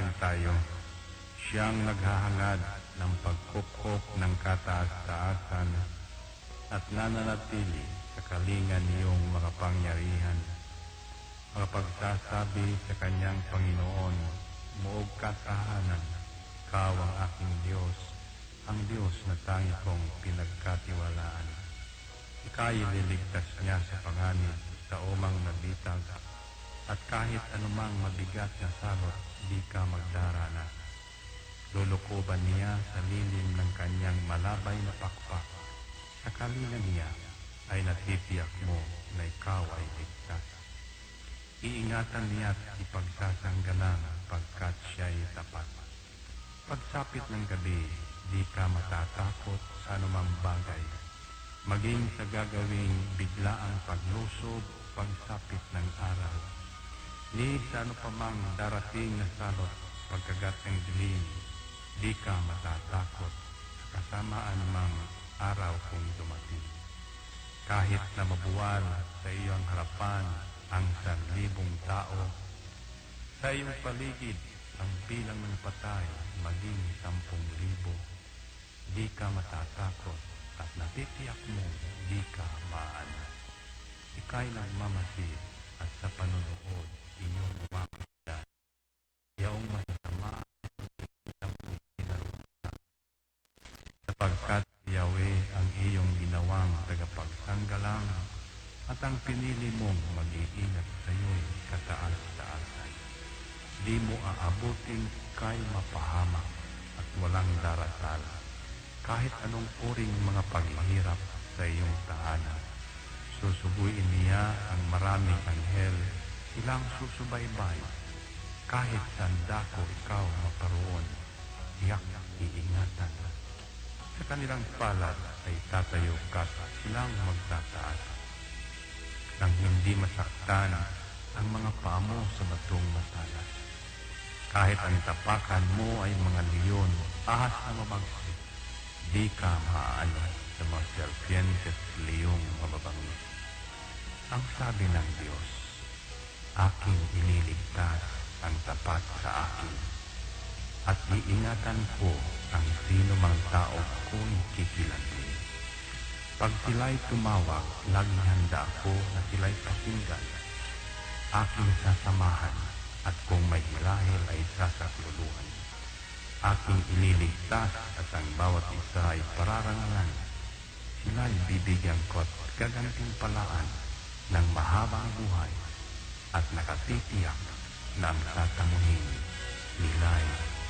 Pinayagan tayo. Siyang naghahangad ng pagkupkop ng kataas-taasan at nananatili sa kalingan niyong makapangyarihan. Makapagsasabi sa kanyang Panginoon, muog kasahanan, ikaw ang aking Diyos, ang Diyos na tangi kong pinagkatiwalaan. Ika'y liligtas niya sa panganib sa umang nabitag, at kahit anumang mabigat na salot, di ka magdarana. Lulukuban niya sa lilim ng kanyang malabay na pakpak. Sa kalingan niya ay natitiyak mo na ikaw ay ligtas. Iingatan niya at ipagsasanggalang pagkat siya'y tapat. Pagsapit ng gabi, di ka matatakot sa anumang bagay. Maging sa gagawing biglaang paglusob, pagsapit ng araw. Ni sa ano pa mang darating na salot, pagkagat ng dilim, di ka matatakot sa kasamaan mang araw kung dumating. Kahit na mabuwal sa iyong harapan ang 1,000 tao, sa iyong paligid ang bilang ng patay maging 10,000, di ka matatakot at natitiyak mo di ka maano. Ika'y nagmamasid at sa panunood inyong umakita. Yaong masama ang pinarusa, sapagkat Yahweh ang iyong ginawang tagapagsanggalang at ang pinili mong mag-iingat sa iyo'y kataas-taasan. Di mo aabuting kay mapahamak at walang darasal, kahit anong uring mga paghihirap sa iyong tahanan. Susubuin niya ang maraming anghel, silang susubaybay. Kahit saan dako ikaw maparoon, tiyak iingatan. Sa kanilang palad ay tatayo ka at silang magtataas. Nang hindi masaktan ang mga paa mo sa batong matalas. Kahit ang tapakan mo ay mga leon, ahas na mabagsik, di ka maaano sa mga serpientes leyong mababangis. Ang sabi ng Diyos, aking ililigtas ang tapat sa akin, at iingatan ko ang sino mang tao ko'y kikilantin. Pag sila'y tumawag, laging handa ako na sila'y pakinggan. Aking sasamahan, at kung may hilahil ay sasakluluhan. Aking ililigtas at ang bawat isa ay pararangalan. Sila'y bibigyan ko at gagantimpalaan ng mahabang buhay at nakatitiyak na ang tatamuhin nila'y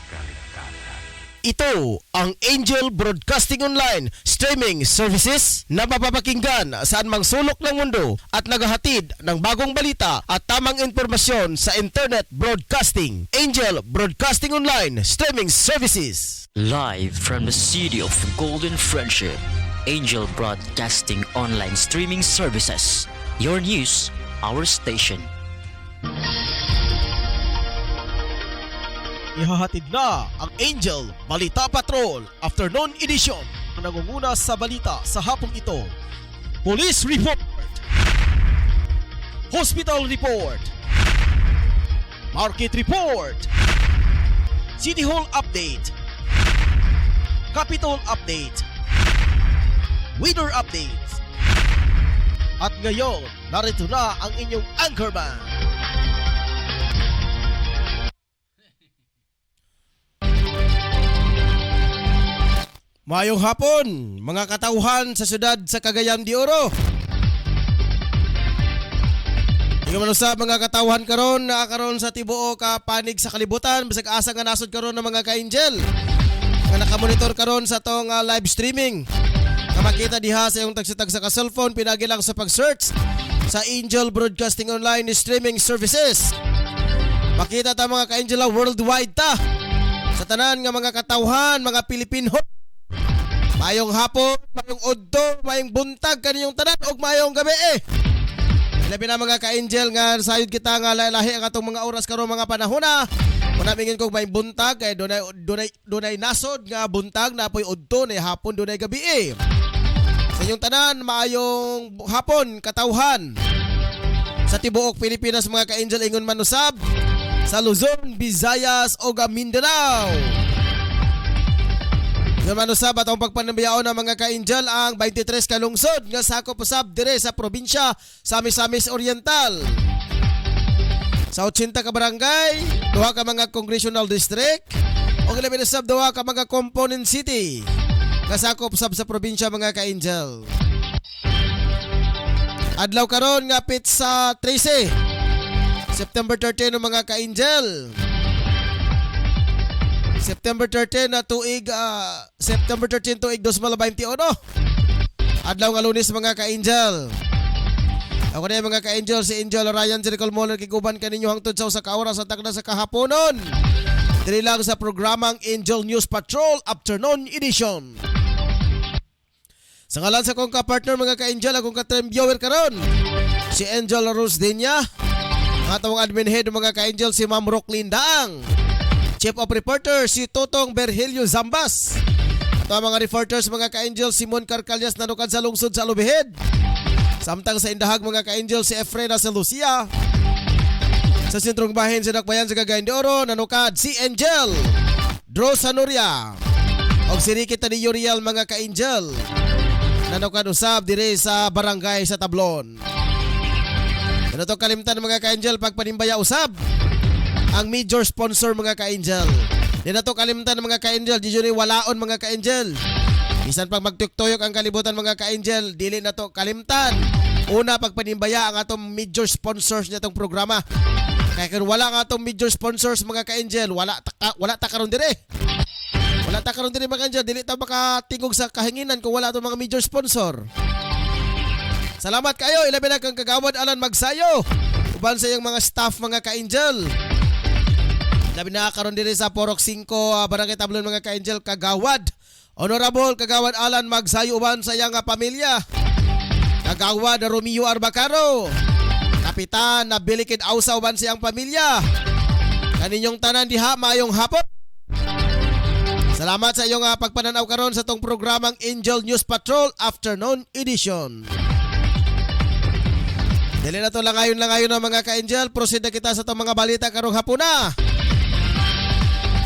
kaligtasan. Ito ang Angel Broadcasting Online streaming services na mapapakinggan saan mang sulok ng mundo at naghahatid ng bagong balita at tamang impormasyon sa internet broadcasting. Angel Broadcasting Online streaming services. Live from the city of Golden Friendship, Angel Broadcasting Online streaming services. Your news, our station. Ihahatid na ang Angel Balita Patrol Afternoon Edition. Ang nangunguna sa balita sa hapong ito: Police Report, Hospital Report, Market Report, City Hall Update, Capitol Update, Weather Updates. At ngayon, narito na ang inyong anchorman. Mayong hapon, mga katauhan sa syudad sa Cagayan de Oro. Ikaw man sa mga katauhan karon na karon sa tibuok panig sa kalibutan, bisag asa nga nasod karon ng mga ka-angel. Nga nakamonitor karon sa tong live streaming. Nga makita diha sa iyong tagsitag sa ka-cellphone, pinagi lang sa pag-search sa Angel Broadcasting Online Streaming Services. Makita ta mga ka-angel worldwide ta. Sa tanan nga mga katauhan, mga Pilipino. Mayong hapon, mayong udto, mayong buntag kaninyong tanan og mayong gabi Labi na mga ka-angel nga sayod kita nga lahi ang atong mga oras karon mga panahona. Muna mingin kog may buntag kay dunay nasod nga buntag na apoy udto na hapon dunay gabi Sa inyong tanan mayong hapon katauhan. Sa tibuok Pilipinas mga ka-angel ingon man usab. sa Luzon, Visayas o Mindanao. Naman usab atong pagpanambayaon ng mga ka-angel ang 23 ka lungsod nga sakop usab dire sa probinsya sa Misamis Oriental. Sa 80 ka barangay, 2 ka mga congressional district o ilabi usab 2 ka mga component city nga sakop usab sa probinsya mga ka-angel. Adlaw karon nga pit sa 13 September 13 ng mga ka-angel. September 13 na tuig September 13 tuig 2021. Adlaw nga Lunes mga ka-angel. Ako na mga ka-angel si Angel Ryan Jerical Moller kiguban kaninyo hangtod sa usa ka oras sa tagna sa kahaponon. Diri lang sa programang Angel News Patrol Afternoon Edition. Sa ngalan sa kong ka-partner mga ka-angel, akong ka-trem viewer karon si Angel Rosdenia. Ang atong admin head mga ka-angel si Ma'am Rocklyn Daang. Chief of Reporter si Totong Berhelio Zambas. Ito ang mga reporters mga ka-angel Simon Carcalias nanukad sa lungsod sa Lubihid. Samtang sa Indahag mga ka-angel si Efrena sa Lucia. Sa sentrong bahin sa Dakbayan sa Cagayan de Oro nanukad si Angel Dro Sanoria. O si Ricky Tadillo Real mga ka-angel nanukad usab dire sa barangay sa Tablon. Ano to kalimtan mga ka-angel pagpanimbaya usab ang major sponsor mga ka-angel. Di na to kalimtan mga ka-angel, di yun walaon mga ka-angel. Bisan pag magtuktuyok ang kalibutan mga ka-angel, dili na to kalimtan. Una pagpanimbaya ang atong major sponsors nitong programa. Kaya kung wala ang atong major sponsors mga ka-angel, wala ta karon dire. Wala ta karon dire mga ka-angel, dili ta makatingog sa kahinginan kung wala atong mga major sponsor. Salamat kayo, ilabi na kang kagawad Alan Magsayo. Uban sa iyong mga staff mga ka-angel. Labi na karon diri sa Porok 5 Barangay Tablon mga ka-angel kagawad Honorable kagawad Alan Magsayo uban sa iyang pamilya. Kagawad Romeo Arbacaro. Kapitan na Bilikid Ausa uban sa iyang pamilya. Kaninyong tanan diha maayong hapon. Salamat sa iyong pagpananaw karon sa tong programang Angel News Patrol Afternoon Edition. Dili na to langayon ng mga ka-angel. Proceed na kita sa itong mga balita karong hapon na.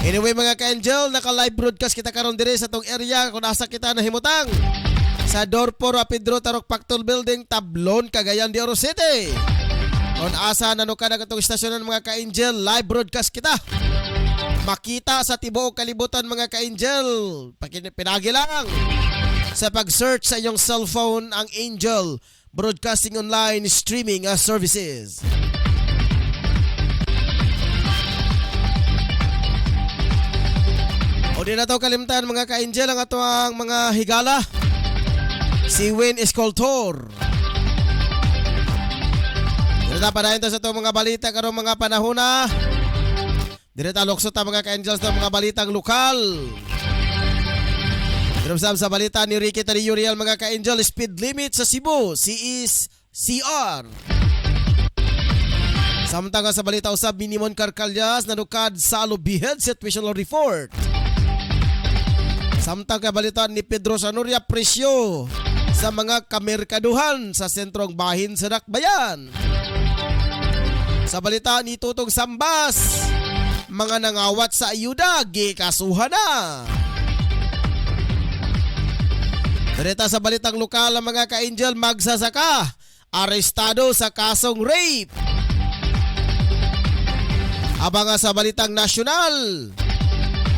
Anyway mga ka-angel, naka-live broadcast kita karon dire sa itong area kung nasa kita na himutang sa Dorpo Pedro Tarok Pactol Building, Tablon, Cagayan de Oro City. Kung asa nanukad ang itong istasyon ng mga ka-angel, live broadcast kita. Makita sa tibuok kalibutan mga ka-angel. Pinagi lang sa pag-search sa iyong cellphone ang Angel Broadcasting Online Streaming Services. O di na to kalimtan mga ka-angel ang ato ang mga higala. Si Wayne Escoltor. Direta pa na ito sa itong mga balita karong mga panahon na. Direta luksot ang mga ka-angels sa mga balitang lokal. Dirumsam sa balita ni Ricky Tadillo Real mga ka-angel, speed limit sa Cebu, CR. Samtang sa balita usab Minimon Carcalias nanukad sa Lubihid Situational Report. Samtang kabalita ni Pedro Sanoria presyo sa mga kamerkaduhan sa sentrong bahin sa Dakbayan. Sa balita ni Tutong Sambas, mga nangawat sa ayuda gikasuhan na. Direta sa balitang lokal ang mga ka-angel magsasaka arestado sa kasong rape. Abang sa balitang nasyonal,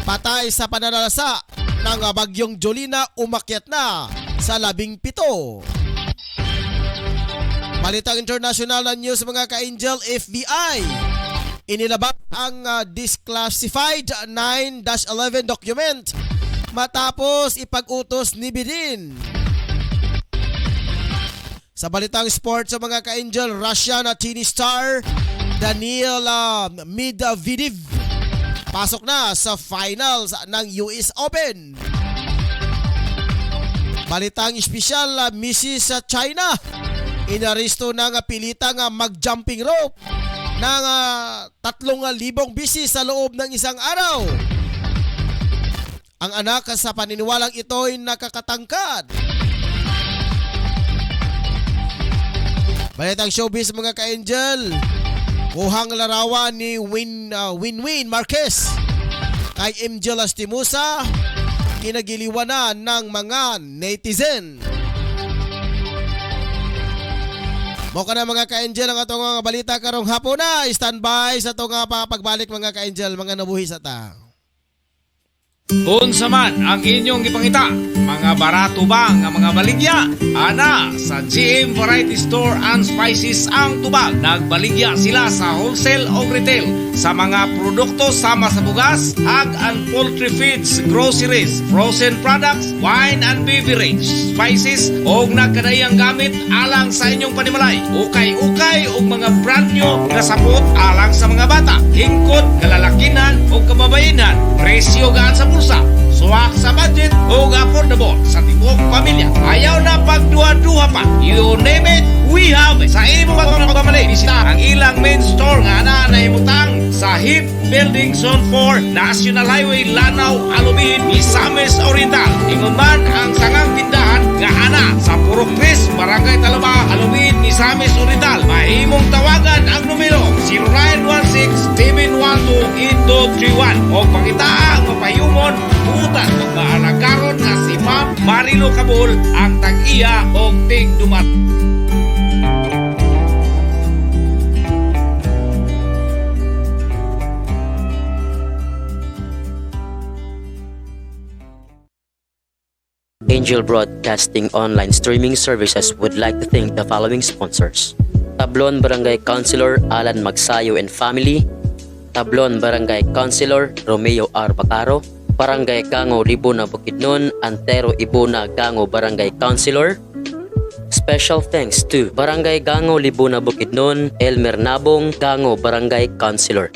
patay sa pananalasa ng bagyong Jolina umakyat na sa 17. Balitang international na news mga ka-angel, FBI inilabas ang disclassified 9-11 document matapos ipag-utos ni Biden. Sa balitang sports sa mga ka-angel, Russian tennis star Daniil Medvedev pasok na sa finals ng US Open. Balitang espesyal, Mrs. China inaresto ng pilitang mag-jumping rope ng 3,000 bisis sa loob ng isang araw. Ang anak sa paniniwalang ito'y nakakatangkad. Balitang showbiz mga ka-angel, Kuhang larawan ni Winwin Marquez kay MJ Lastimosa kinagiliwanan ng mga netizen. Mo ka na mga ka-angel ang atong mga balita karong hapon na. Standby sa itong pagbalik mga ka-angel, mga nabuhi sa ta. Unsa man ang inyong ipangita, mga barato ba nga mga baligya? Ana, sa GM Variety Store and Spices ang tubag. Nagbaligya sila sa wholesale o retail sa mga produkto sama sa bugas, hog and poultry feeds, groceries, frozen products, wine and beverage, spices o nagkadayang gamit alang sa inyong panimalay. Ukay-ukay o mga brand new na sapot alang sa mga bata, hingkod, kalalakinan o kababayinan. Presyo gaan sa bulsa, suwak sa budget o affordable sa tibok pamilya. Ayaw na pagduha-duha pa. You name it, we have it. Sa inyo mga pagmamalay, bisita ang ilang main store nga na imutang sa HIP Building Zone 4, National Highway, Lanao, Alubin, Misamis Oriental. Ingon man ang sangang tindahan nga ana sa Purok Chris, Barangay Talaba, Alubin, Misamis Oriental. Mahimong tawagan ang numero 0916-712-8231 o pangita ang mapayumon butan magmaalagaron nga si Ma'am Marilo Cabul ang tag-iya o tig-dumat. Angel Broadcasting Online Streaming Services would like to thank the following sponsors: Tablon Barangay Councilor Alan Magsayo and Family, Tablon Barangay Councilor Romeo R. Bacaro, Barangay Gango Libuna Bukidnon, Antero Ibuna Gango Barangay Councilor. Special thanks to Barangay Gango Libuna Bukidnon, Elmer Nabong Gango Barangay Councilor.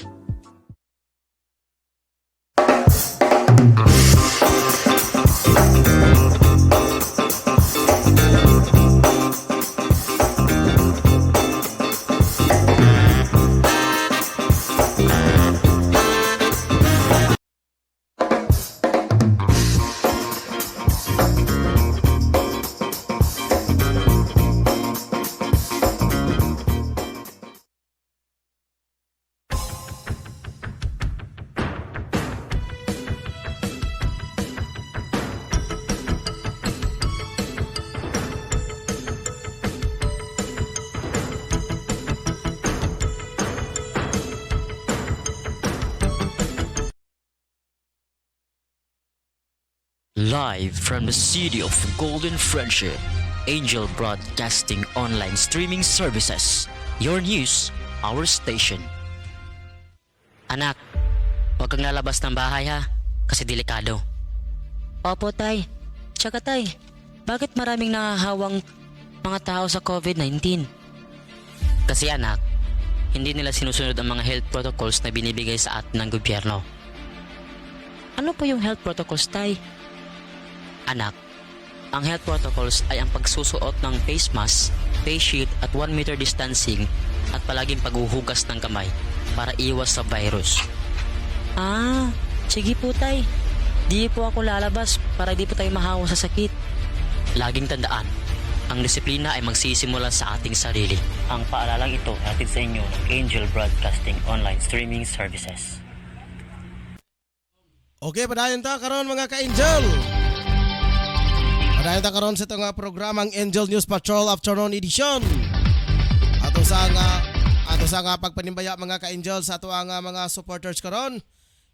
Live from the city of Golden Friendship, Angel Broadcasting Online Streaming Services. Your news, our station. Anak, huwag kang lalabas ng bahay ha, kasi delikado. Opo tay. Tsaka tay, bakit maraming nahahawang mga tao sa COVID-19? Kasi anak, hindi nila sinusunod ang mga health protocols na binibigay sa atin ng gobyerno. Ano po yung health protocols tay? Anak, ang health protocols ay ang pagsusuot ng face mask, face shield at 1 meter distancing at palaging paghuhugas ng kamay para iwas sa virus. Ah, sige po tay. Di po ako lalabas para di po tayo mahawa sa sakit. Laging tandaan, ang disiplina ay magsisimula sa ating sarili. Ang paalalang ito hatid sa inyo ng Angel Broadcasting Online Streaming Services. Okay, padayon ta karon mga ka-angel. Padayon ta karon sa itong programang Angel News Patrol Afternoon Edition. Ato sa nga pagpanimbaya mga ka-angel sa ato ang mga supporters karon.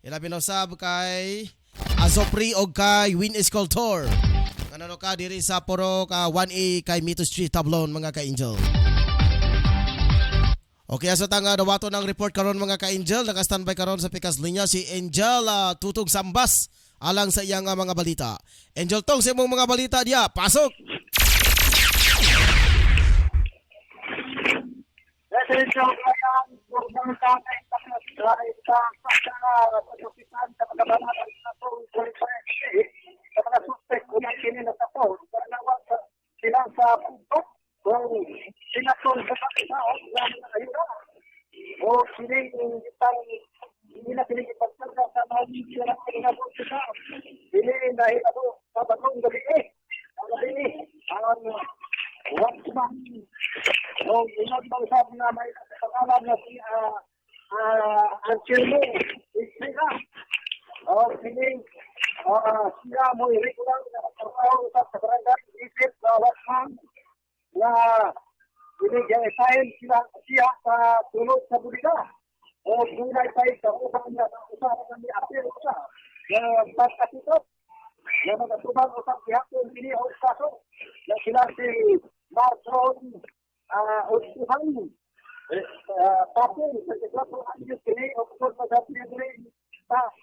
Ilabi na usab kay Azopri og kay Win Escultor. Kanano ka diri sa Puro ka 1A kay Mito Street Tablon mga ka-angel. Okay, asa tanga dawato ng report karon mga ka-angel. Naka-standby karon sa pikas linya si Angel Tutog Sambas alang sa iyang mga balita. Angel Tong sa imong mga balita diya. Pasok. pangalan na si Anselmo Ispira. Kini siya mo irregular na trabaho sa barangay isip na Watman na binigyan siya sa tulog sa Buliga. Gulay tayo sa upang niya sa usapan ni Apil sa pagkasitot na magkatubang usap ihapon kini o kaso na sila si Marson Usuhan Tapil sa 4 anyos kini o kusod magkatubang kini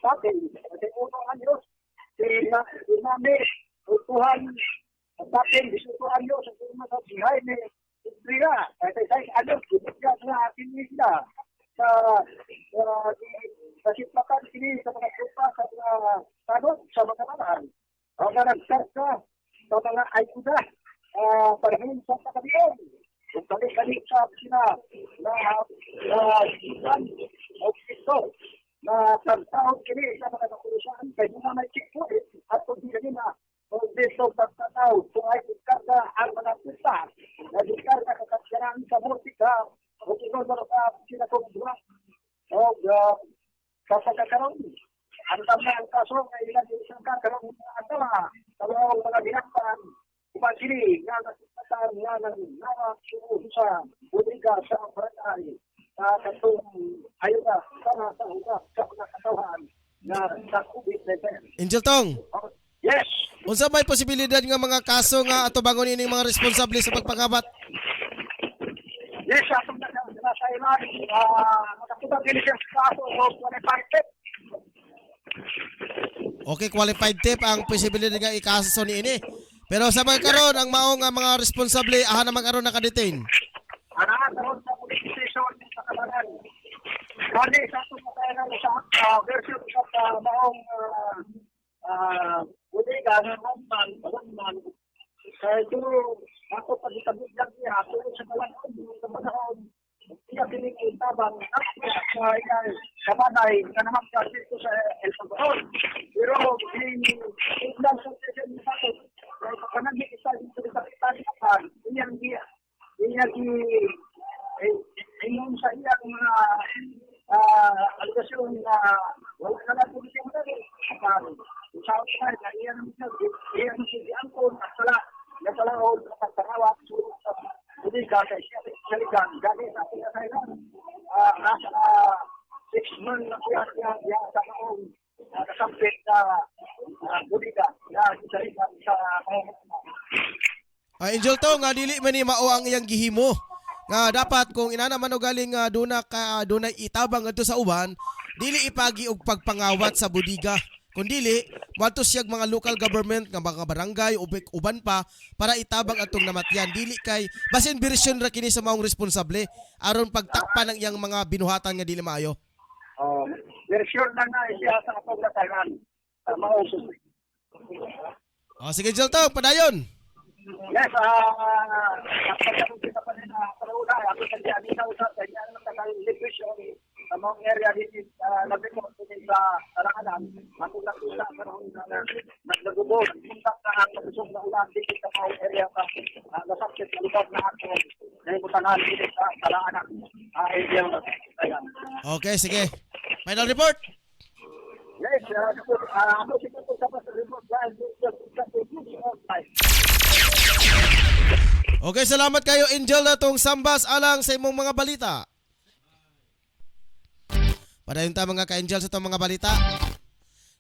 Tapil sa 1 anyos si Mami Usuhan Tapil 18 anyos sa magkatubang ni Istriga sa 6 anyos kibigyan na atin nila sa sitpakan sini sa mga trupa sa mga tanong sa mga tamaan. Ang nagstart sa mga ayuda parang sa kakabiyon. Kung balik-balik sa sina na sipan o sito na pagtahod kini sa mga kapulisan kay mga may checkpoint at kung hindi na kung dito pagtataw kung ay diskarga ang mga pista na diskarga kakasyaran sa musika o kung sa sina kong buwan o sa pagkakaroon ang tama ang kaso na ilan yung isang kakaroon ang tama sa mga ginakpan upang sili nga nasipatan nga ng nawa sa buliga sa barangay sa katong ayuda para sa ugat sa mga katawan na sa COVID-19. Angel Tong. Yes! Unsa may posibilidad nga mga kaso nga ato bangon ining mga responsable sa pagpangabat? Yes, atong nasa ilan makatubang kini sa kaso o qualified tip. Okay, qualified tip ang posibilidad nga ikaso ni ini. Pero sa magkaroon ang mao nga mga responsable aha na magkaroon naka-detain. Ana karon sa police station sa Kabanan. Kani sa atong makayanan sa version sa maong buliga ng Romman. Ito ako pagkabit lang niya ako sa kalangon siya kinikitabang sa kabanay na naman kasi ito sa El Salvador. Pero ilang sa session nito kanang isa dito sa Pilipinas iyon sa iyang mga aligasyon na wala na lang po siya mo sa outside na iyan ang siya at sala nasalahod sa pagtangawat sa buliga sa saligan gani sa pinakailan nasa 6 months na siya sa noong nakasampit na buliga na saligan sa Angel to nga dili man ni mao ang iyang gihimo. Nga dapat kung inana man og galing dunay itabang adto sa uban, dili ipagi og pagpangawat sa budiga. Kung dili, moadto siyag mga local government nga mga barangay uban pa para itabang atong namatyan. Dili kay basin version ra kini sa maong responsable aron pagtakpan ang iyang mga binuhatan nga dili maayo. Version na siya sa pagtatagan. Maong susi. Sige Angel to, padayon. Yes, ako kita pa rin karoon ako sa diyan sa usap sa diyan ng television sa mga area dito nabiko sa Arangalan matulak-tulak karoon naglagubog kontak na ang kusog na ulan dito sa mga area sa nasakit sa lugar na ako na ibutanan dito sa Arangalan area ayan. Okay, sige. Final report. Yes, ako siguro sa report dahil Okay, salamat kayo Angel na tong sambas alang sa imong mga balita. Padayon ta mga ka-Angel sa itong mga balita.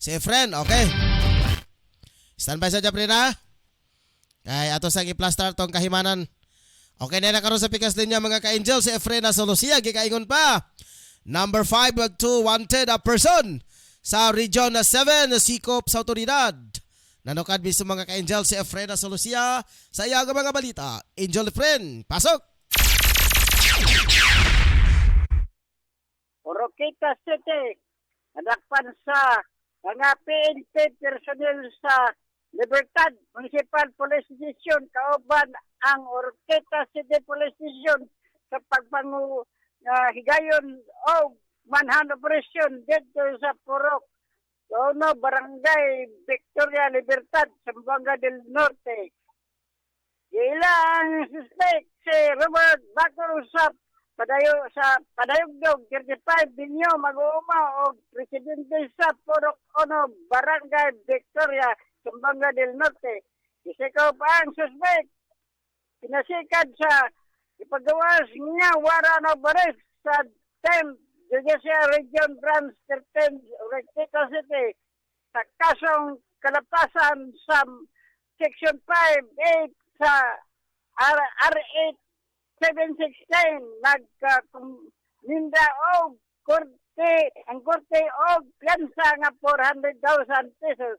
Si Efren, okay. Standby sa Japri na. Kay ato sang i-plaster tong kahimanan. Okay na karon sa pikas linya mga ka-Angel si Efren na Solucia gikaingon pa. Number 5 to wanted a person sa Region 7 sikop sa otoridad. Nanukad mismo mga ka-Angel si Efren na Solucia sa iyang mga balita. Angel Efren, pasok! Oroqueta City, nadakpan sa mga PNP personnel sa Libertad Municipal Police Station kauban ang Oroqueta City Police Station sa pagpangu higayon o manhunt operation dito sa Purok Tono, Barangay Victoria Libertad, Zamboanga del Norte. Ilang suspect si Robert Bacurusap padayog 35 binyo mag-uuma og presidente sa Purok Ono, Barangay Victoria, Sumbanga del Norte. Isikaw pa ang suspect. Pinasikad sa ipagawas niya warrant of arrest sa 10 Judicial Region Branch 13 Rectico City sa kasong kalapasan sa Section 5-8 sa R8 716 nagminda og ang korte og piyansa nga 400,000 pesos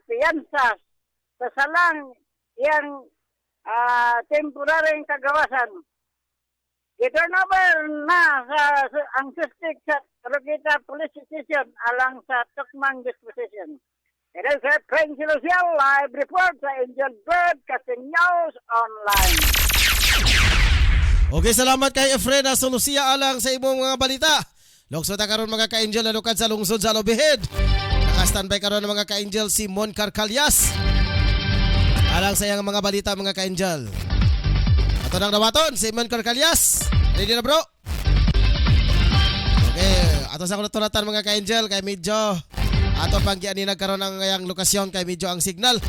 piyansa sa salang iyang temporaryong kagawasan. I-turnover na ang suspect sa Roqueta Police Station alang sa tukmang disposition. It is a Prince Lucial live report sa Angel Broadcasting News Online. Okay, salamat kay Efren Solucia alang sa imong mga balita. Loksod ta karon mga ka-angel nalukad sa lungsod sa Lobihid. Naka-standby karon mga ka-angel si Mon Carcalias. Alang sa iyang mga balita mga ka-angel. Ato nang dawaton si Mon Carcalias. Ready na bro? Okay, ato sa kunat-tunatan mga ka-angel kay medyo ato panggian ni nagkaroon ng ngayang lokasyon kay medyo ang signal.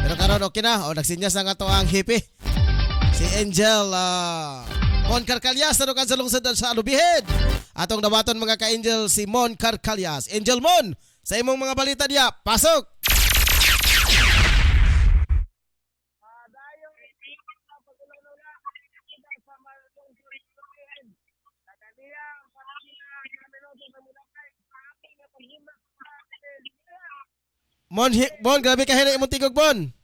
Pero karon okay na. O nagsinyas na nga to ang hippie. Si Angel Mon Carcalias na sa lungsod sa Lubihid. Atong dawaton mga ka-angel si Mon Carcalias. Angel Mon, sa imong mga balita diya, pasok! Mon, grabe ka hina imong tigog, Mon.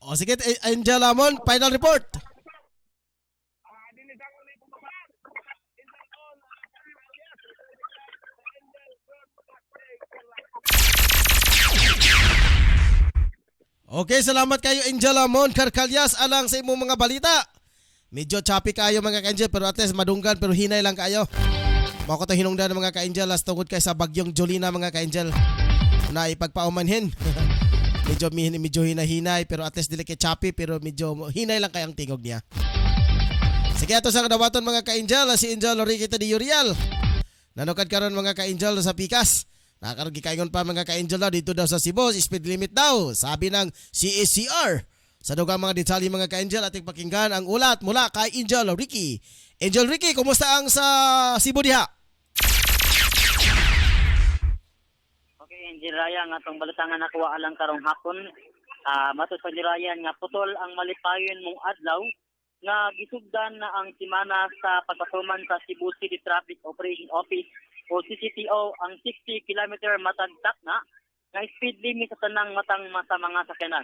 O sige, Angel Amon, final report. Okay, salamat kayo Angel Amon Carcalyas alang sa imong mga balita. Medyo choppy kayo mga ka-Angel pero at least madunggan pero hinay lang kayo. Mako to hinungdan mga ka-Angel as tungod kay sa bagyong Jolina mga ka-Angel. Na ipagpaumanhin. medyo hinay-hinay pero at least dili kay choppy pero medyo hinay lang kayang tingog niya. Sige ato sa kadawaton mga ka-Angel si Angel Ricky de Uriel. Nanukad karon mga ka-Angel sa Pikas. Nakaroon gikaingon pa mga ka-Angel daw dito daw sa Cebu, speed limit daw. Sabi ng CACR. Sa dugang mga detalye mga ka-Angel ating pakinggan ang ulat mula kay Angel Ricky. Angel Ricky, kumusta ang sa Cebu diha? Okay, Angel Ryan, nga itong balita nga nakuha alang karong hapon. Matos pa Angel Ryan nga putol ang malipayon mong adlaw nga gisugdan na ang simana sa pagpatuman sa Cebu City Traffic Operation Office o CCTO ang 60 km matag takna nga speed limit sa tanang matang sa mga sakyanan.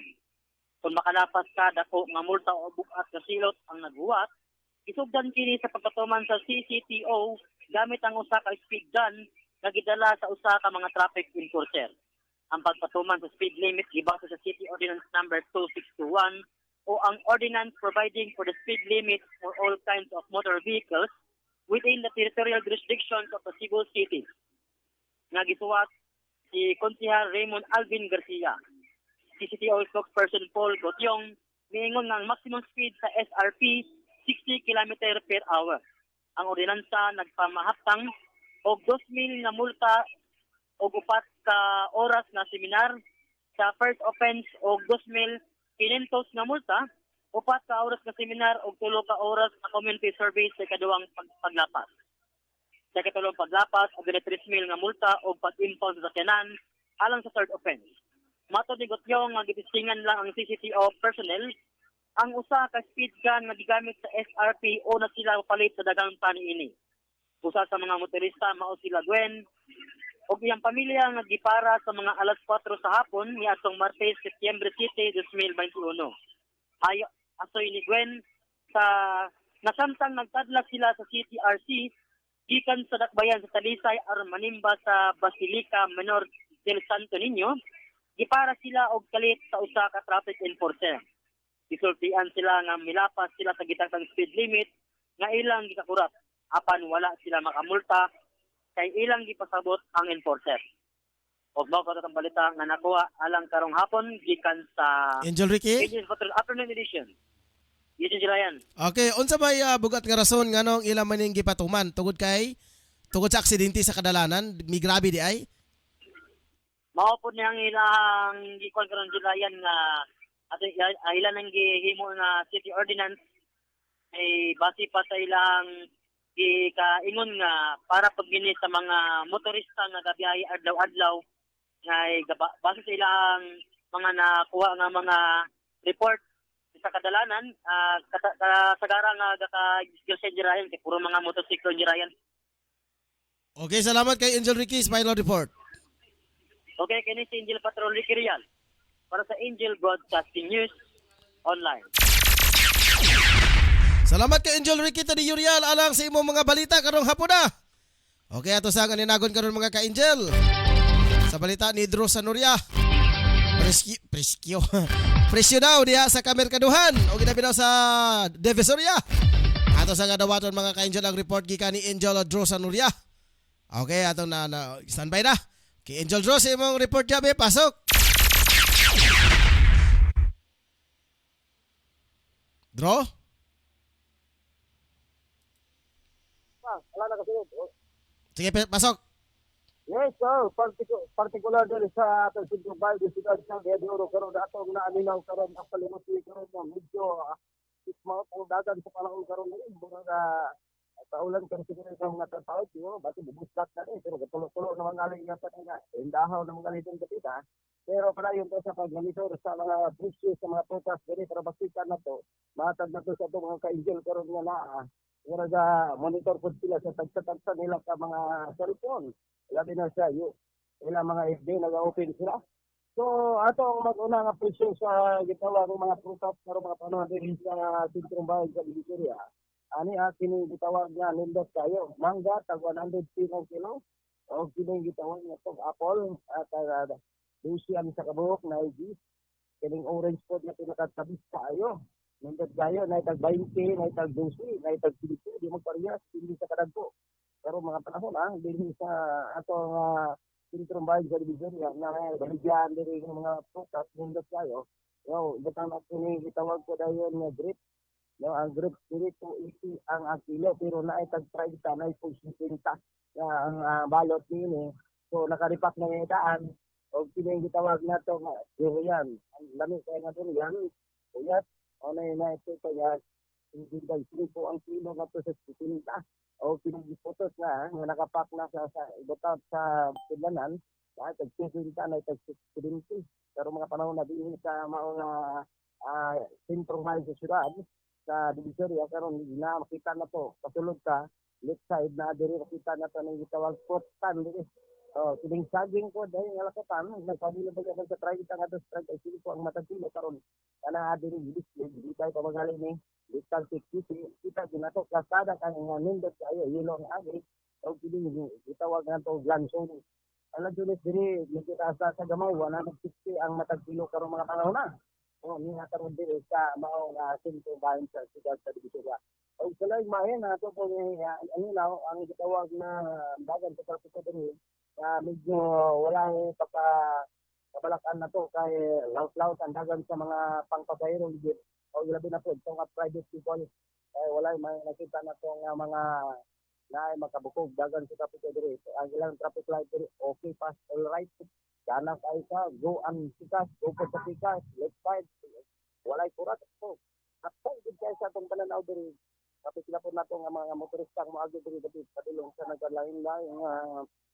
Kung makalapas ka dako nga multa o bukas sa silot ang naghuwat, isugdan kini sa pagpatuman sa CCTO gamit ang usa ka speed gun nga gidala sa usa ka mga traffic enforcer. Ang pagpatuman sa speed limit gibase sa City Ordinance number 2621 o ang ordinance providing for the speed limit for all kinds of motor vehicles within the territorial jurisdictions of the Cebu City. Nga gisuwat si Konsehal Raymond Alvin Garcia. CCTO spokesperson Paul Gotyong miingon nga ang maximum speed sa SRP 60 km per hour. Ang ordinansa nagpamahatang og 2,000 na multa og 4 ka oras na seminar sa first offense og 2,500 na multa, 4 ka oras na seminar og 3 ka oras na community service sa kaduwang paglapas. Sa katulong paglapas og 3,000 nga multa og pag-impound sa sakyanan alang sa third offense. Matod ni Gotyong nga gitistingan lang ang CCTO personnel ang usa ka speed gun nga gigamit sa SRP o na sila palit sa dagang paniini. Usa sa mga motorista mao sila Gwen og iyang pamilya nga gipara sa mga alas 4 sa hapon niadtong Martes, Setyembre 7, 2021. Asoy ni Gwen sa nasamtang nagtadlak sila sa CTRC gikan sa dakbayan sa Talisay aron manimba sa Basilica Menor del Santo Niño, gipara sila og kalit sa usa ka traffic enforcer. Gisultian sila nga milapas sila sa gitakang speed limit nga ilang gikakurat apan wala sila makamulta kay ilang gipasabot ang enforcer. Og mao katong balita nga nakuha alang karong hapon gikan sa Angel Ricky. Angel Patrol Afternoon Edition. Yes, Ryan. Okay, unsa may bugat nga rason nganong ilang maning gipatuman tungod sa aksidente sa kadalanan, mi grabe di ay? Mao po niyang ilang gikon karon Ryan nga ato ilan ang gihimo na city ordinance ay base pa sa ilang gikaingon nga para paggini sa mga motorista nga gabiyahe adlaw-adlaw nga base sa ilang mga nakuha nga mga report sa kadalanan kasagara nga gaka-gisgil Ryan kay puro mga motorsiklo Ryan. Okay, salamat kay Angel Ricky, final report. Okay, kini si Angel Patrol Ricky Rial para sa Angel Broadcasting News Online. Salamat kay Angel Ricky de Uriel alang sa imong mga balita karong hapon na. Okay, ato sa kaninagon karon mga ka-Angel. Sa balita ni Drew Sanuria. Presyo daw diha sa Kamerkaduhan o ginabi daw sa Divisoria. Ato sa kadawaton mga ka-Angel ang report gikan ni Angel Drew Sanuria. Okay, ato na standby na. Kay Angel Drew sa imong report jabe, pasok. Draw? Wala na kasi. Sige, pasok. Yes, sir. Particular din sa ating Sigbay, di Sigbay sa Gedoro, karon atong naaminaw karon ang palimuti karon na medyo ismaw ang dagan sa panahon karon ni mga taulan kan siguro sa mga tao, siguro bati bubuskat na pero gatulo-tulo na mga aling nga nga indahaw na mga litong kapita. Pero para yun sa pag-monitor sa mga presyo sa mga prutas diri para basikan na to, matag na to sa itong mga ka-Angel karon nga naa. Nga monitor po sila sa tagsa-tagsa nila ka mga cellphone. Labi na siya, ilang mga FB nag-open sila. So ato ang mag-una nga presyo sa gitawag ng mga prutas karon mga panahon din sa sentrong bahay sa Divisoria. Ani kini gitawag nga nindot kayo. Mangga tag 100 pinong kilo. O kini gitawag nga tong apple at Lucian sa kabuok na igis. Kining orange po na pinakatabis kayo. Nindot kayo na tag 20, na tag 12, na tag 15, di mo parehas hindi sa kadagko. Pero mga panahon din sa atong sentrong bahay sa Divisoria na baligyan diri ng mga prutas nindot kayo. Yo, butang na kini gitawag ko dayon nga grip. No, ang grip diri 280 ang kilo pero naay tag 30 na 50 ang balot nini. So nakaripak na yung daan o kini gitawag nato nga durian. Ang lami kay nga durian. Uyat ano na ito kaya hindi po ang kilo nga to sa 50. O pinagiputos nga nakapak na sa ibutat sa pilanan tag 50 na tag 60. Pero mga panahon na din sa mga sentrong bahay sa syudad sa Divisoria karon na makita na to pasulod ka left side na diri makita na to ng gitawag potan diri. Kining saging ko dahil nga lakatan nagpabilo ba sa try kita nga strike ay sili ko ang matagilo karon kana diri display di tayo pamagali ni distance 60 kita ginato kasada kan nga nindot kayo yelo nga agi o kining gitawag nga to glanson ala julis diri kita sa gamay 160 ang matagilo karon mga panahon na. Ni karon diri sa mao nga sentro bahin sa siyudad sa Divisoria. O sila mahin ato po ang gitawag na dagan sa trapiko diri medyo wala kapalakan na to kay laut-laut ang dagan sa mga pangpasahero gid o labi na po itong private people wala may nakita na to nga mga na makabukog dagan sa trapiko diri ang ilang traffic light diri okay pass all right kana kay ka go ang sikas go po sa sikas left side walay kurat po atong gid kay sa atong pananaw diri kapit sila po nato nga mga motorista ang moagi diri dapit padulong sa nagalain-lain nga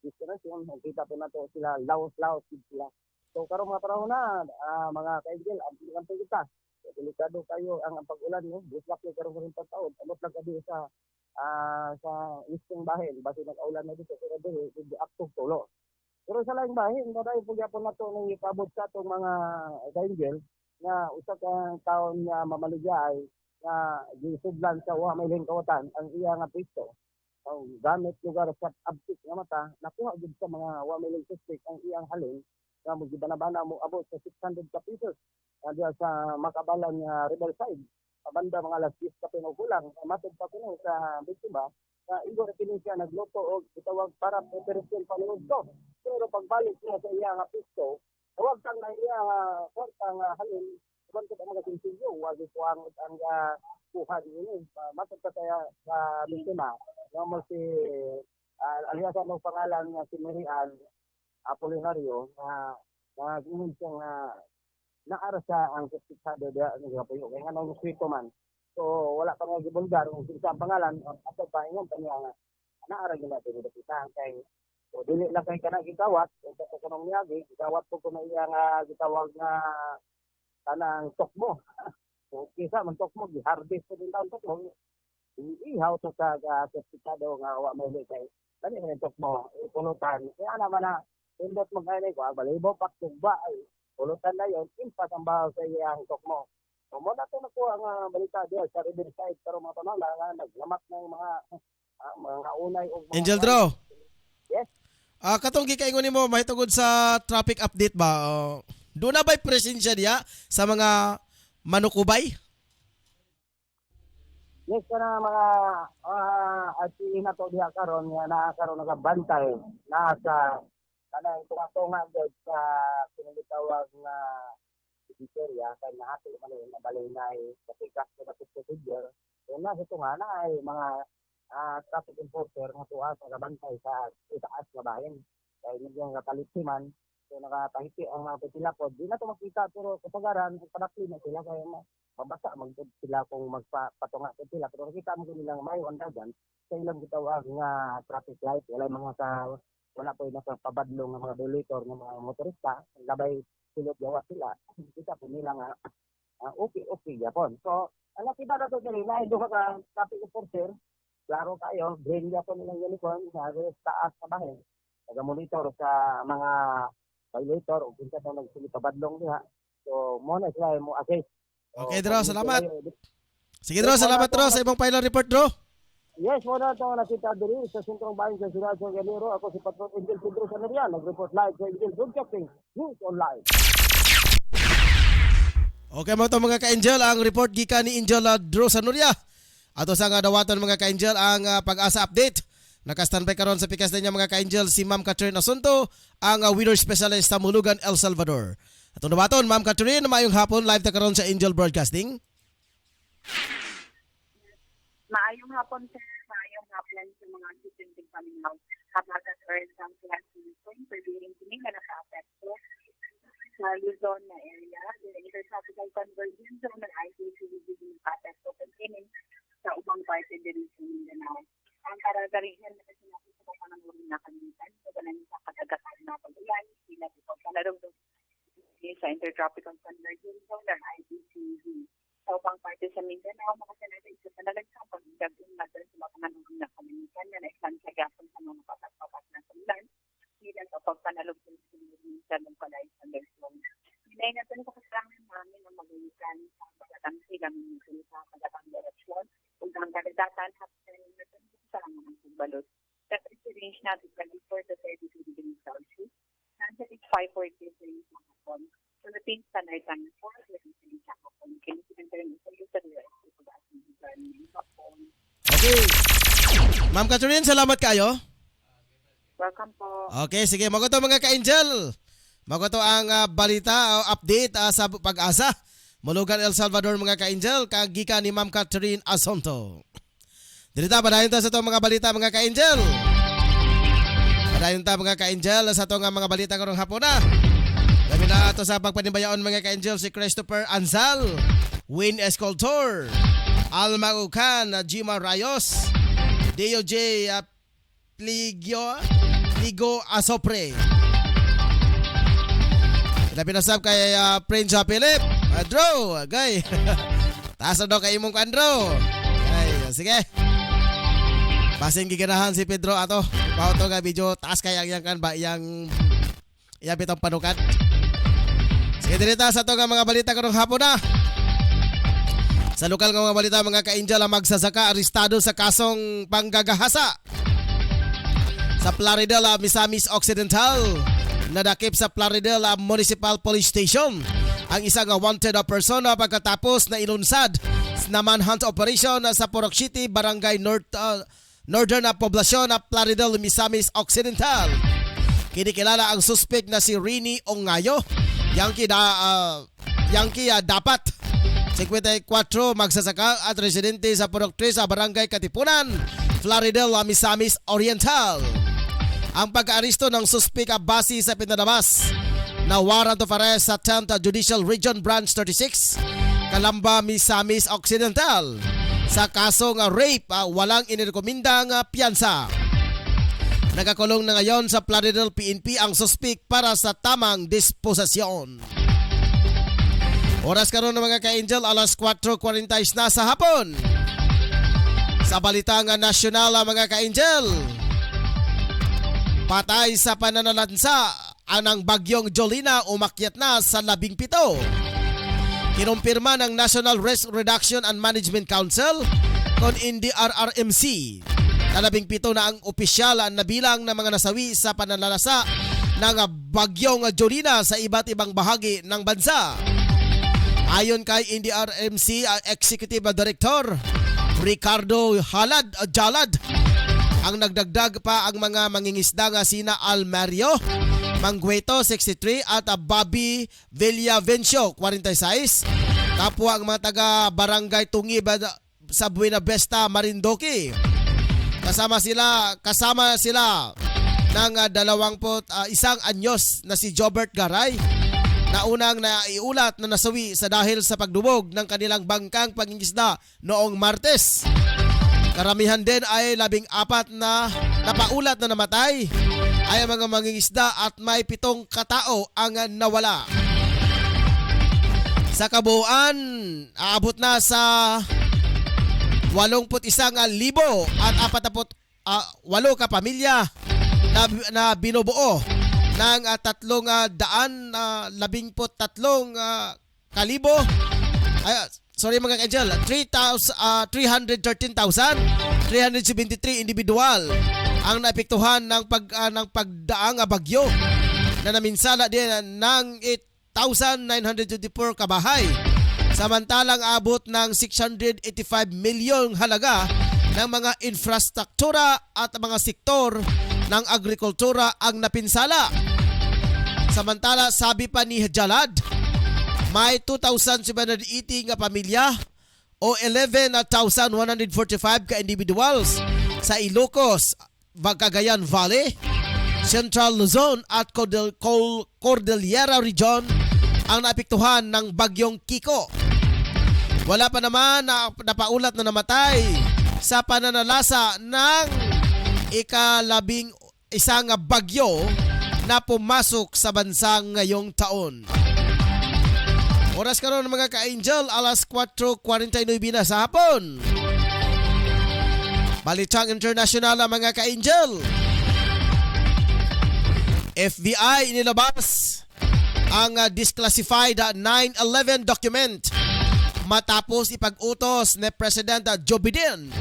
destination kita po nato sila laos-laos sila. So karon mga panahon na mga kaigil ang kita delikado kayo ang pag-ulan no buslak kay karon rin taon amot lang kadi sa isang bahin basi nag-aulan na dito pero diri akto tulo. Pero sa laing bahin na dahil po gyapon nato ning ikabot sa atong mga kaigil nga usa ka taon nga mamaligya ay nga gisudlan sa wa may lingkawatan ang iya nga pisto ang gamit lugar sa abtik nga mata nakuha gid sa mga wa may lingkawatan ang iyang halin nga mo gibanabana mo abot sa 600 ka pesos diya sa makabalan nga Riverside pabanda mga alas 10 ka pinukulang matod pa kuno sa biktima na igor kini siya nagluto og gitawag para preparation panuod to pero pagbalik niya sa iya nga pisto tawag kang na iya nga halin kung ko mga sinsiyo wag ko ang kuha ini matod pa kaya sa biktima nga mo si alias ang pangalan nga si Marian Apolinario na ginin siya nga naara sa ang kasado da nga puyo kay nganong swito man so wala pa nga gibulgar kung sa pangalan ato pa ingon pa niya nga naara gina dito kita kay so dili lang kay kana gitawat sa kanong niyagi gitawat po kuno iya nga gitawag nga kanang tokmo so kisa man tokmo gi-harvest po din daw tokmo ihaw to sa kasado nga wa may kay kani man tokmo pulutan kaya naman na pindot magkano ko balibo paktugba ay pulutan na yon impas ang bahaw sa iyang tokmo so mo na to nakuha nga balita diya sa Riverside pero mga panahon nga naglamat ng mga unay og mga Angel Draw. Yes. Katong gikaingon nimo mahitungod sa traffic update ba? Doon na ba'y presensya niya sa mga manukubay? Yes, kana mga na to diha karon nga naa karon nagabantay na sa kanang tunga-tunga gid sa pinagitawag nga Divisoria kay nahati man yung mabalay na sa pikas sa procedure. So na sa tunga na ay mga traffic enforcer nga tuwa sa gabantay sa itaas nga bahin. Kay medyo kapalitiman so nakatahiti ang mga pitilapod. Di na to makita pero kapagaran panapli na sila kaya mabasa magdud sila kung magpatunga sila pero kita mo nilang may ondagan sa ilang gitawag nga traffic light wala mga wala po yung nasa pabadlong ng mga violator ng mga motorista, labay silot gawa sila, kita po nila nga okay yapon. So, nakita na ito nila, doon ka traffic enforcer, klaro kayo, green yapon nilang uniform, sa taas sa bahin, nag-monitor sa mga violator o kinsa na nagsilikabadlong diha. So mo na sila mo assist. Okay, Dro, salamat. Sige, Dro, salamat, Dro, sa ibang final report, Dro. Yes, mo na ito nakita diri sa sentrong bayan sa Ciudad San Galero. Ako si Patron Angel Pedro Sanarian, nag-report live sa Angel Broadcasting News Online. Okay mo ito mga ka-Angel, ang report gikan ni Angel Dro Sanuria. Ato sa nga dawaton mga ka-Angel ang pag-asa update. Naka-standby karon sa pikas niya mga ka-Angel si Ma'am Catherine Asunto, ang weather specialist sa Mulugan, El Salvador. Atong dawaton, Ma'am Catherine, mayong hapon, live ta karon sa Angel Broadcasting. Maayong hapon, sir. Maayong hapon sa mga susunod paminaw. Habagat earth ang classification pertaining to me na naka-apekto sa Luzon na area. The intertropical convergence zone ng ICC will naka-apekto pertaining sa ubang parte din sa Mindanao. Ang karagarihan na sinabi sa kapangamurin na kanitan, so ganun sa kadagatan na pag-ulan, sila ito palarong sa intertropical convergence zone ng ICC. Sa ubang parte sa Mindanao, mga senador, isa sa nalagsang pag-dagong natin sa mga panganuhin na kaminitan na naisang sagapon sa mga papat-papat na sulan bilang sa pagpanalog sa sa lungkalay sa Luzon. Hinay natin sa kasarangan namin na mag-uwikan sa pagatang silang sa pagatang direksyon kung ang kadagatan hapon natin sa mga pagbalot. Temperature range natin 24 to 32 degrees Celsius. Nandiyan is 540 degrees sa hapon. Philippines Standard Time 4 degrees sa hapon. Okay. Ma'am Catherine, salamat kayo. Welcome po. Okay, sige. Magoto mga ka-Angel. Magoto ang balita, update sa pag-asa. Mulugan, El Salvador mga ka-Angel. Kagika ni Ma'am Catherine Asunto. Dirita, padayon ta sa itong mga balita mga ka-Angel. Padayon ta mga ka-Angel sa itong mga balita karong hapon na. Kami na ito sa pagpanimbayaon mga ka-Angel si Christopher Anzal, Wayne Escoltor, Alma Ucan, Jima Rayos, DOJ Pligo Asopre. Pinasab kay Prince Philip. Andrew, gay. Taas na daw kay imong Andrew. Ay, sige. Basing giganahan si Pedro ato. Pauto nga video taas kay yang kan ba yang bitong panukat. Sige, dirita sa ito nga mga balita karong hapon na. Sa lokal nga mga balita mga ka-Angel ang magsasaka arestado sa kasong panggagahasa. Sa Plaridel, Misamis Occidental, nadakip sa Plaridel Municipal Police Station ang isang wanted persona pagkatapos na ilunsad na manhunt operation sa Purok City, Barangay Northern poblasyon na Plaridel, Misamis Occidental. Kinikilala ang suspect na si Rini Ongayo. Yankee dapat 54 magsasaka at residente sa Purok 3 sa Barangay Katipunan, Plaridel, Misamis Oriental. Ang pag-aresto ng suspect base sa pinalabas na warrant of arrest sa 10th Judicial Region Branch 36, Calamba, Misamis Occidental sa kasong rape, walang inirekomendang piyansa. Nakakulong na ngayon sa Plaridel PNP ang suspect para sa tamang disposasyon. Oras karon ng mga ka-Angel, alas 4:40 na sa hapon. Sa balitang nasyonal mga ka-Angel, patay sa pananalansa ang bagyong Jolina, umakyat na sa 17. Kinumpirma ng National Risk Reduction and Management Council kon NDRRMC na 17 na ang opisyal na bilang ng mga nasawi sa pananalasa ng bagyong Jolina sa iba't ibang bahagi ng bansa. Ayon kay NDRRMC Executive Director Ricardo Jalad, ang nagdagdag pa ang mga mangingisda nga sina Almario Manggueto 63 at Bobby Villavencio 46, kapwa ang mga taga Barangay Tungib sa Buena Vista, Marindoque. Kasama sila ng 21 anyos na si Jobert Garay na unang naiulat na nasawi sa dahil sa pagdubog ng kanilang bangkang pangingisda noong Martes. Karamihan din ay 14 na napaulat na namatay ay mga mangingisda at may 7 katao ang nawala. Sa kabuuan, aabot na sa 81,000 at 48 kapamilya na binubuo ng 313 kalibo. Ay, sorry mga ka-angel, 313,373 individual ang naapektuhan ng pagdaang bagyo na naminsala din ng 8,924 kabahay. Samantalang abot ng 685 milyong halaga ng mga infrastruktura at mga sektor ng agrikultura ang napinsala. Samantala, sabi pa ni Jalad, may 2,780 nga pamilya o 11,145 ka individuals sa Ilocos, Cagayan Valley, Central Luzon at Cordillera Region ang naapektuhan ng bagyong Kiko. Wala pa naman na napaulat na namatay sa pananalasa ng ika-11 bagyo na pumasok sa bansa ngayong taon. Oras karon mga ka-angel, alas 4:49 na sa hapon. Balitang international mga ka-angel. FBI inilabas ang disclassified 9/11 document matapos ipag-utos ni President Joe Biden.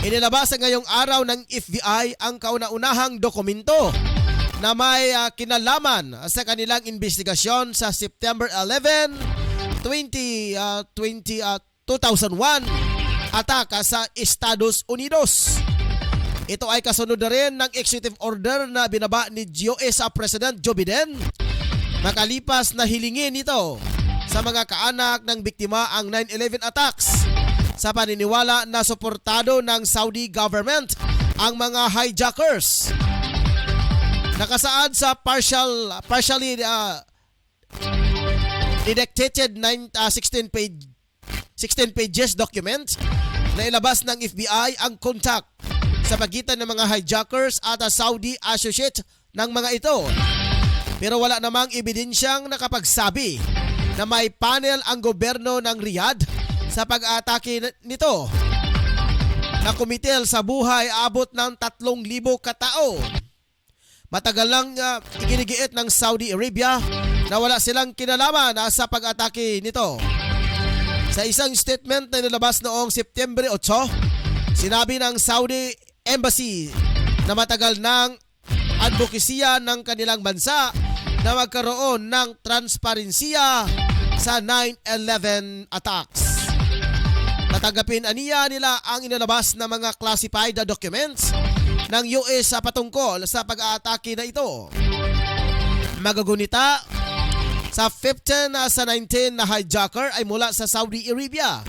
Inilabas ngayong araw ng FBI ang kauna-unahang dokumento na may kinalaman sa kanilang investigasyon sa September 11, 2001 ataka sa Estados Unidos. Ito ay kasunod na rin ng executive order na binaba ni US President Joe Biden makalipas na hilingin ito sa mga kaanak ng biktima ang 9/11 attacks sa paniniwala na suportado ng Saudi government ang mga hijackers. Nakasaad sa partially redacted 16 pages document na ilabas ng FBI ang contact sa pagitan ng mga hijackers at Saudi associate ng mga ito. Pero wala namang ebidensyang nakapagsabi na may panel ang gobyerno ng Riyadh sa pag-atake nito. Na kumitil sa buhay abot ng 3,000 katao. Matagal lang iginigiit ng Saudi Arabia na wala silang kinalaman sa pag-atake nito. Sa isang statement na nilabas noong September 8, sinabi ng Saudi Embassy na matagal ng advokasya ng kanilang bansa na magkaroon ng transparensiya sa 9/11 attacks. Natanggapin aniya nila ang inilabas na mga classified documents ng US patungkol sa pag-aatake na ito. Magagunita, sa 15 sa 19 na hijacker ay mula sa Saudi Arabia.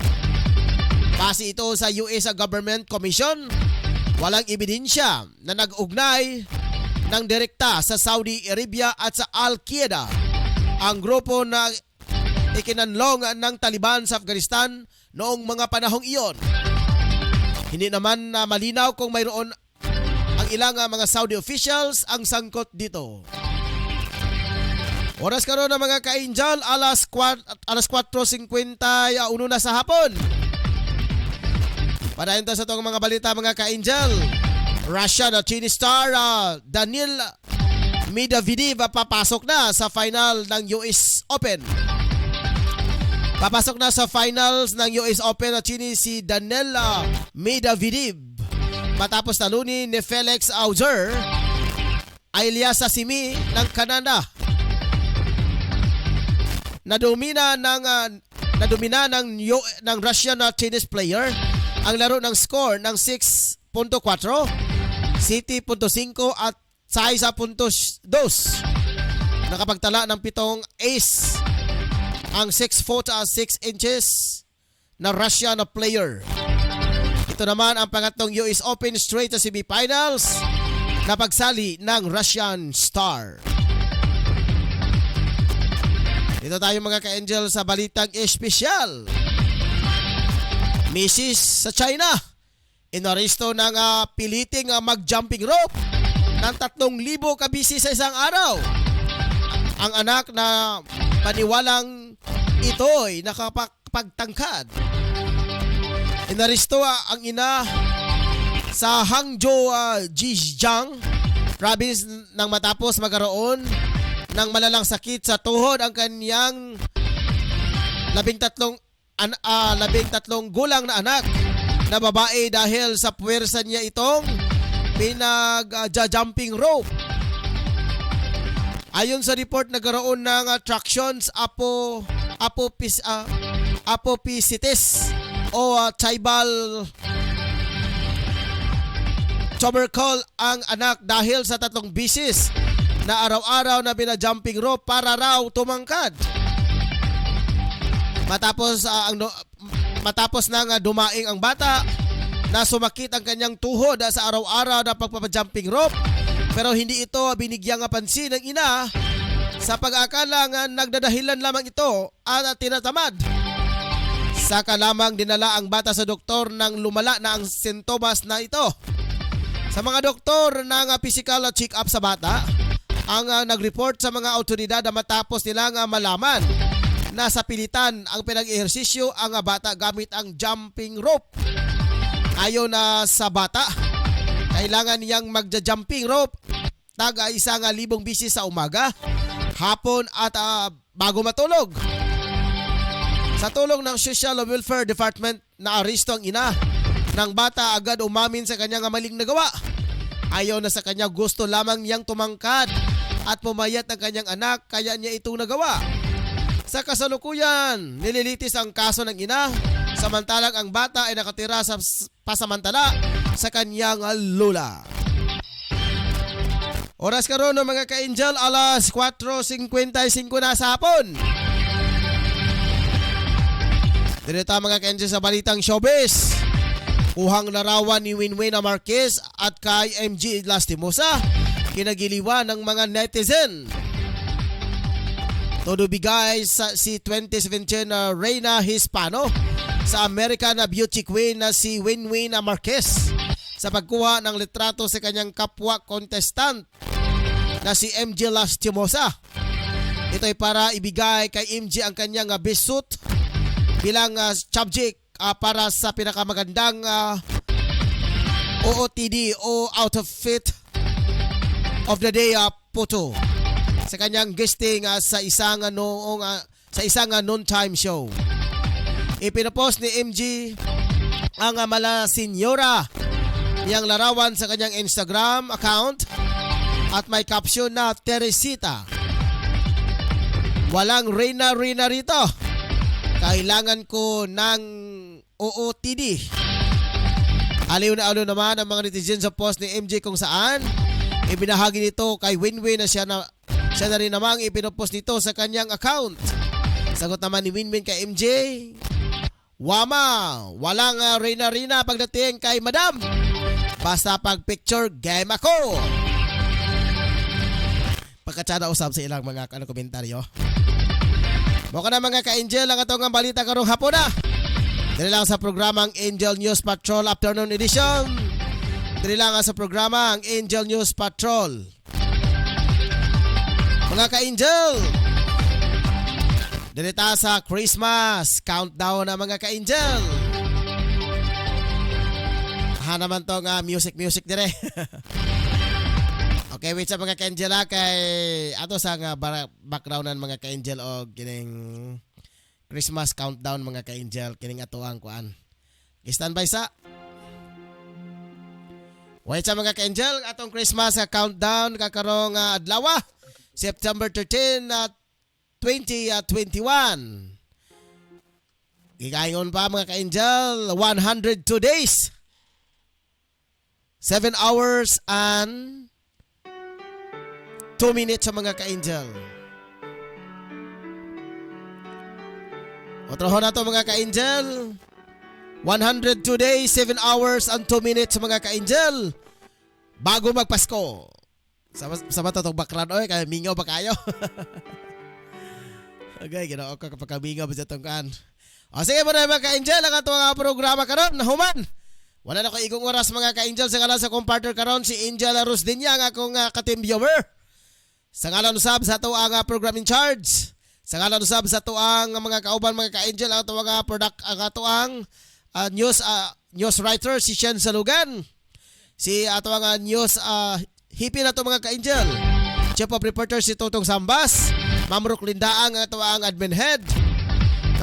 Base ito sa US Government Commission, walang ebidensya na nag-ugnay ng direkta sa Saudi Arabia at sa Al-Qaeda, ang grupo na ikinanlong ng Taliban sa Afghanistan noong mga panahong iyon. Hindi naman malinaw kung mayroon ang ilang mga Saudi officials ang sangkot dito. Oras karon na mga ka-angel, alas 4:51 na sa hapon. Padayon ta sa itong mga balita mga ka-angel. Russia na Chinese star Daniil Medvedev papasok na sa final ng US Open. Papasok na sa finals ng US Open na Chinese si Daniil Medvedev matapos talunin ni Felix Auger alias Sasimi ng Canada. Nadumina ng Russian na Chinese player ang laro ng score ng 6.4, 7.5 at 6.2. Nakapagtala ng 7 ace ang 6 foot 6 inches na Russian na player. Ito naman ang pangatlong US Open straight sa semifinals na pagsali ng Russian star. Dito tayo mga ka-angel sa balitang espesyal. Mrs. sa China, inaresto ng piliting mag-jumping rope ng 3,000 kabisi sa isang araw. Ang anak na paniwalang ito'y nakapagtangkad. Inaresto ang ina sa Hangzhou, Zhejiang province nang matapos magkaroon ng malalang sakit sa tuhod ang kanyang 13 gulang na anak na babae dahil sa puwersa niya itong pinag-jumping rope. Ayon sa report, nagkaroon ng tractions apophysitis o tribal tubercle ang anak dahil sa 3 bisis na araw-araw na bina-jumping rope para raw tumangkad. Matapos nang dumaing ang bata na sumakit ang kanyang tuhod sa araw-araw na pagpapajumping rope, pero hindi ito binigyang pansin ng ina sa pag-aakala nga nagdadahilan lamang ito at tinatamad. Saka lamang dinala ang bata sa doktor nang lumala na ang sintomas na ito. Sa mga doktor ng physical check-up sa bata, ang nag-report sa mga autoridad na matapos nilang malaman na sa pilitan ang pinag-ehersisyo ang bata gamit ang jumping rope. Ayon na sa bata, kailangan niyang magja-jumping rope tag-1,000 bisis sa umaga, hapon at bago matulog. Sa tulong ng Social Welfare Department, naaresto ang ina ng bata, agad umamin sa kanyang maling nagawa. Ayaw na sa kanya, gusto lamang niyang tumangkad at pumayat ang kanyang anak, kaya niya itong nagawa. Sa kasalukuyan, nililitis ang kaso ng ina, samantalang ang bata ay nakatira sa pasamantala sa kanyang lola. Oras karon ng mga ka-angel, alas 4:55 na sa hapon. Dito mga ka-angel sa balitang showbiz. Kuhang larawan ni Winwin Marquez at kay MG Lastimosa, kinagiliwan ng mga netizen. Todo bigay sa si 2017 na Reyna Hispano sa American Beauty Queen na si Winwin Marquez sa pagkuha ng litrato sa kanyang kapwa contestant na si MG Lastimosa. Ito ay para ibigay kay MG ang kanyang best suit bilang subject para sa pinakamagandang OOTD o outfit of the day photo sa kanyang guesting sa isang noontime show. Ipinapost ni MG ang mala senyora niyang larawan sa kanyang Instagram account at may caption na Teresita. Walang Reyna rito. Kailangan ko ng OOTD. Aliw na aliw naman ang mga netizens sa post ni MJ kung saan ibinahagi nito kay Winwin na siya na rin namang ipinopost nito sa kanyang account. Sagot naman ni Winwin kay MJ, Wama, walang Reyna pagdating kay Madam. Basta pag picture game ako. Pagkatsada usab sa ilang mga komentaryo. Mukha na mga ka-angel ang atong balita karong hapon na. Dili lang sa programang Angel News Patrol Afternoon Edition. Dili lang sa programang Angel News Patrol. Mga ka-angel, dili ta sa Christmas countdown na mga ka-angel. Naman tong music dire. Okay, wait sa mga ka-angel kay ato sa backgroundan mga ka-angel o kining Christmas countdown mga ka-angel, kining ato ang kuan. Standby sa. Wait sa mga ka-angel, atong Christmas countdown kakarong adlaw, September 13, 2021. Gigayon pa mga ka-angel, 102 days. 7 hours and 2 minutes sa mga ka-angel. Otrohon na to mga ka-angel. 102 days, 7 hours and 2 minutes sa mga ka-angel. Bago magpasko. Sa ba itong background? Oy, kaya mingaw ba kayo? Okay, ginawa ko kapag mingaw ba sa itong kan. O sige mo na mga ka-angel, ang atong programa karon na human. Wala na ko igong oras mga ka-angel sa ngalan sa kong partner karon si Angel Rusdinya ang akong ka-team viewer. Sa ngalan usab sa ato ang program in charge. Sa ngalan usab sa ato ang mga kauban mga ka-angel ang ato ang ato ang news writer si Shen Salugan. Si ato ang news hipi na to mga ka-angel. Chief of Reporters si Totong Sambas, Ma'am Rook Lindaang ang ang admin head.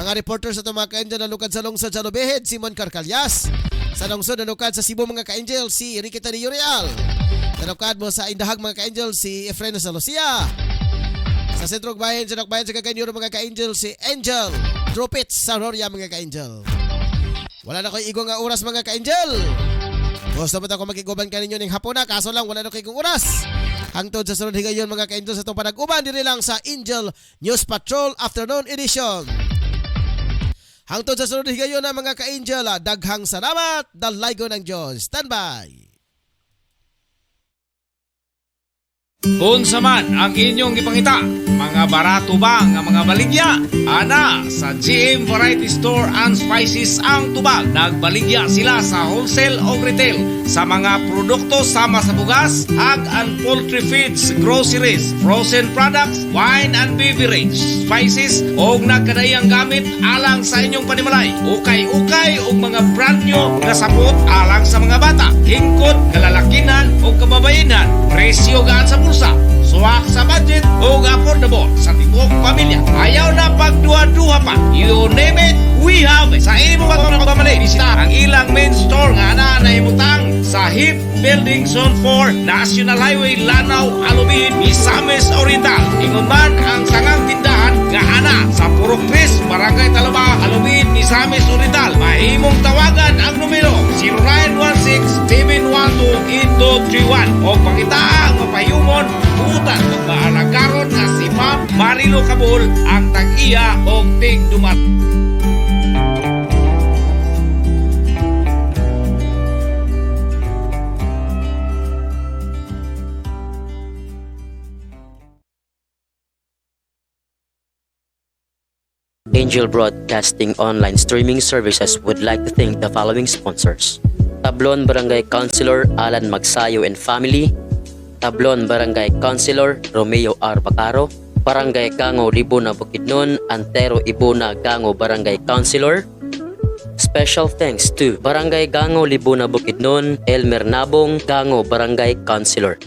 Mga reporters sa to mga ka-angel nalukad sa lungsod sa Lobehed, Simon Carcalyas. Sa lungsod nalukad sa Cebu mga ka-angel si Ricky Tarillo Real. Nalukad mo sa Indahag mga ka-angel si Efren sa Lucia. Sa sentrong bayan sa Cagayan mga ka-angel si Angel Dropits sa Roria mga ka-angel. Wala na ko'y igong nga oras mga ka-angel. Gusto mo ako makiguban ka ninyo ng hapon na, kaso lang wala na ko'y igong oras. Hangtod sa sunod higayon mga ka-angel sa itong panag-uban diri lang sa Angel News Patrol Afternoon Edition. Hangtod sa sunod higayon na mga ka-angel, daghang salamat, dalaygo ng Diyos. Standby! Unsa man ang inyong gipangita, mga barato ba nga mga baligya? Ana sa GM Variety Store and Spices ang tubag. Nagbaligya sila sa wholesale o retail sa mga produkto sama sa bugas, hog and poultry feeds, groceries, frozen products, wine and beverage, spices o nagkadayang gamit alang sa inyong panimalay. Ukay-ukay o mga brand new nga sapot alang sa mga bata, hingkod, kalalakinan o kababayenan. Presyo gaan sa bulsa, suwak sa budget o affordable sa tibok pamilya. Ayaw na pagduha-duha pa. You name it, we have it. Sa imo pagmamali, bisita ang ilang main store nga na naimutang sa HIP Building Zone 4, National Highway, Lanao, Alubin, Misamis Oriental. Ingon man ang sangang tindahan nga ana sa Purok 3, Barangay Talaba, Alubin, Misamis Oriental. Mahimong tawagan ang numero 0916-712-8231 o pangitaang mapayumon butan o maalagaron na si Ma'am Marilo Cabul ang tag-iya o tig-dumat. Angel Broadcasting Online Streaming Services would like to thank the following sponsors: Tablon Barangay Councilor Alan Magsayo and Family, Tablon Barangay Councilor Romeo R. Bacaro, Barangay Gango Libuna Bukidnon, Antero Ibuna Gango Barangay Councilor. Special thanks to Barangay Gango Libuna Bukidnon, Elmer Nabong Gango Barangay Councilor.